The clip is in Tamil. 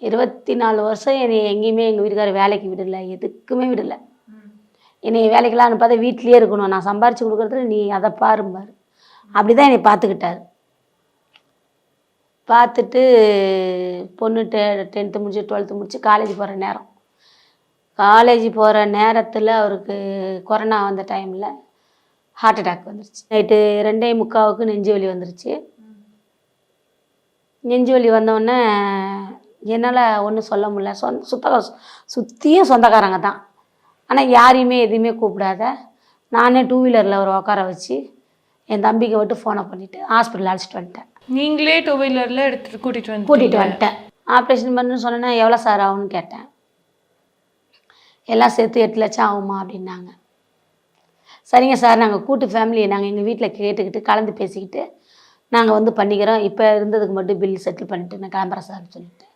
24 வருஷம் என்னை எங்கேயுமே எங்கள் வீட்டுக்காரர் வேலைக்கு விடலை, எதுக்குமே விடலை. என்னை வேலைக்கெல்லாம் அனுப்பாத, வீட்லேயே இருக்கணும், நான் சம்பாரித்து கொடுக்குறதுல நீ அதை பாரும்பார். அப்படி தான் என்னை பார்த்துக்கிட்டார். பார்த்துட்டு பொண்ணு 10th முடிச்சு 12th முடிச்சு காலேஜ் போகிற நேரம். காலேஜ் போகிற நேரத்தில் அவருக்கு கொரோனா வந்த டைமில் ஹார்ட் அட்டாக் வந்துருச்சு. நைட்டு 2:45 நெஞ்சு வலி வந்துருச்சு. நெஞ்சு வலி வந்தோடனே என்னால் ஒன்றும் சொல்ல முடியல. சுற்றியும் சொந்தக்காரங்க தான். ஆனால் யாரையுமே எதுவுமே கூப்பிடாத நானே 2 வீலரில் ஒரு உட்கார வச்சு என் தம்பிக்கு விட்டு ஃபோனை பண்ணிவிட்டு ஹாஸ்பிட்டல் அழைச்சிட்டு வந்துட்டேன். நீங்களே 2 வீலரில் எடுத்துகிட்டு கூட்டிகிட்டு வந்துட்டேன். ஆப்ரேஷன் பண்ணுன்னு சொன்னேன்னா எவ்வளோ சார் ஆகும்னு கேட்டேன். எல்லாம் சேர்த்து 8 லட்சம் ஆகுமா அப்படின்னாங்க. சரிங்க சார், நாங்கள் கூட்டு ஃபேமிலியை நாங்கள் எங்கள் வீட்டில் கேட்டுக்கிட்டு கலந்து பேசிக்கிட்டு நாங்கள் வந்து பண்ணிக்கிறோம், இப்போ இருந்ததுக்கு மட்டும் பில் செட்டில் பண்ணிவிட்டு நான் கிளம்புறேன் சார்னு சொல்லிவிட்டேன்.